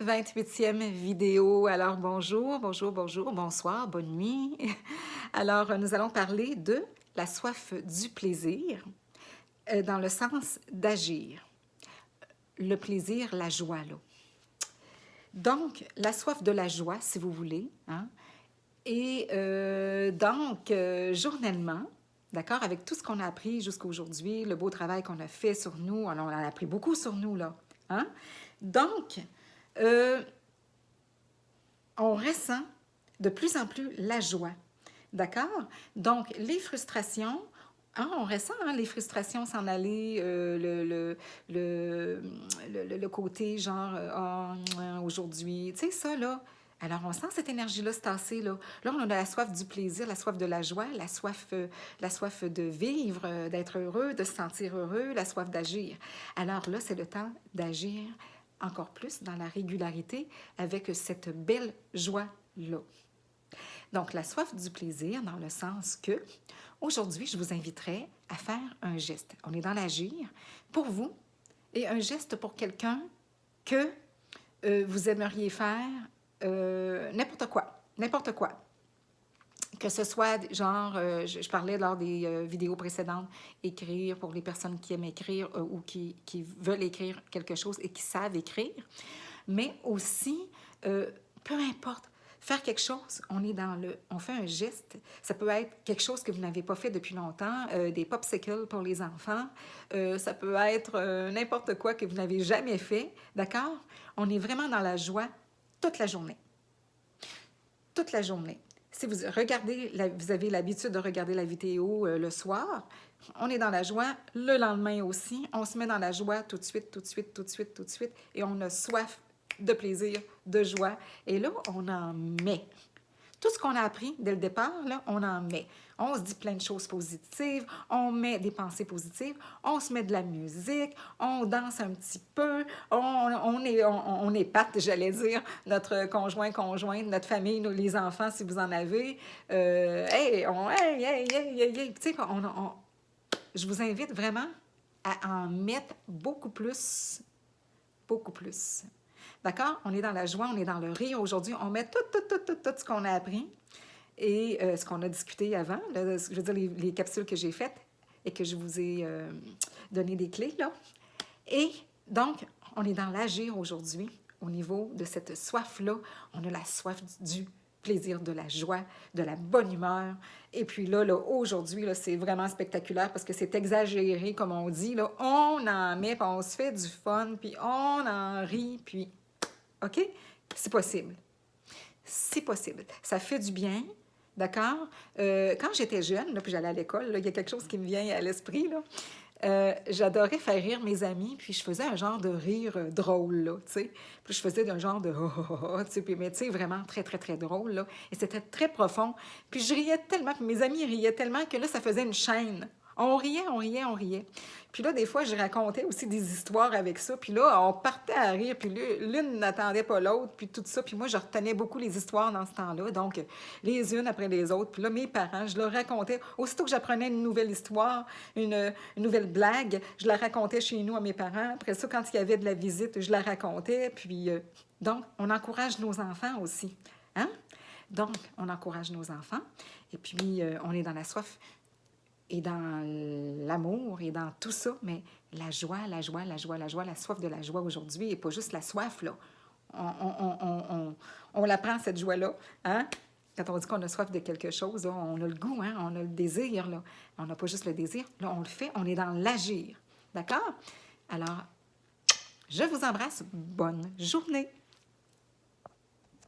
28e vidéo. Alors bonjour, bonjour, bonjour, bonsoir, bonne nuit. Alors nous allons parler de la soif du plaisir dans le sens d'agir. Le plaisir, la joie, là. Donc, la soif de la joie, si vous voulez, hein? Et journellement, d'accord, avec tout ce qu'on a appris jusqu'à aujourd'hui, le beau travail qu'on a fait sur nous, alors on a appris beaucoup sur nous, là, hein? Donc, euh, on ressent de plus en plus la joie, d'accord? Donc, les frustrations, hein, on ressent hein, les frustrations s'en aller, le côté genre, aujourd'hui, tu sais, ça, là. Alors, on sent cette énergie-là se tasser, là. Là, on a la soif du plaisir, la soif de la joie, la soif de vivre, d'être heureux, de se sentir heureux, la soif d'agir. Alors là, c'est le temps d'agir encore plus dans la régularité avec cette belle joie-là. Donc, la soif du plaisir dans le sens que, aujourd'hui, je vous inviterai à faire un geste. On est dans l'agir pour vous et un geste pour quelqu'un que vous aimeriez faire n'importe quoi, n'importe quoi. Que ce soit, genre, je parlais lors des vidéos précédentes, écrire pour les personnes qui aiment écrire ou qui veulent écrire quelque chose et qui savent écrire, mais aussi, peu importe, faire quelque chose, on fait un geste. Ça peut être quelque chose que vous n'avez pas fait depuis longtemps, des popsicles pour les enfants. Ça peut être n'importe quoi que vous n'avez jamais fait, d'accord? On est vraiment dans la joie toute la journée. Toute la journée. Si vous regardez, vous avez l'habitude de regarder la vidéo le soir, on est dans la joie le lendemain aussi. On se met dans la joie tout de suite, tout de suite, tout de suite, tout de suite. Et on a soif de plaisir, de joie. Et là, on en met. Tout ce qu'on a appris dès le départ, là, on en met. On se dit plein de choses positives, on met des pensées positives, on se met de la musique, on danse un petit peu, on épate, j'allais dire, notre conjointe, notre famille, les enfants, si vous en avez. Hey, hey, hey, hey, hey. Tu sais, je vous invite vraiment à en mettre beaucoup plus, beaucoup plus. D'accord? On est dans la joie, on est dans le rire. Aujourd'hui, on met tout ce qu'on a appris et ce qu'on a discuté avant. Là, je veux dire, les capsules que j'ai faites et que je vous ai donné des clés, là. Et donc, on est dans l'agir aujourd'hui au niveau de cette soif-là. On a la soif du plaisir, de la joie, de la bonne humeur. Et puis là aujourd'hui, c'est vraiment spectaculaire parce que c'est exagéré, comme on dit. Là. On en met, puis on se fait du fun, puis on en rit, puis... OK? C'est possible. C'est possible. Ça fait du bien, d'accord? Quand j'étais jeune, là, puis j'allais à l'école, il y a quelque chose qui me vient à l'esprit, là. J'adorais faire rire mes amis, puis je faisais un genre de rire drôle, là, tu sais. Puis je faisais un genre de tu sais, mais tu sais, vraiment très, très, très drôle, là. Et c'était très profond. Puis je riais tellement, puis mes amis riaient tellement que là, ça faisait une chaîne. On riait, on riait, on riait. Puis là, des fois, je racontais aussi des histoires avec ça. Puis là, on partait à rire, puis l'une n'attendait pas l'autre, puis tout ça. Puis moi, je retenais beaucoup les histoires dans ce temps-là, donc les unes après les autres. Puis là, mes parents, je leur racontais. Aussitôt que j'apprenais une nouvelle histoire, une nouvelle blague, je la racontais chez nous à mes parents. Après ça, quand il y avait de la visite, je la racontais. Puis, donc, on encourage nos enfants aussi. Hein? Donc, on encourage nos enfants. Et puis, on est dans la soif et dans l'amour et dans tout ça, mais la joie, la joie, la joie, la joie, la soif de la joie aujourd'hui, et pas juste la soif, là. On la prend, cette joie-là, hein? Quand on dit qu'on a soif de quelque chose, là, on a le goût, hein? On a le désir, là. On n'a pas juste le désir, là, on le fait, on est dans l'agir, d'accord? Alors, je vous embrasse, bonne journée!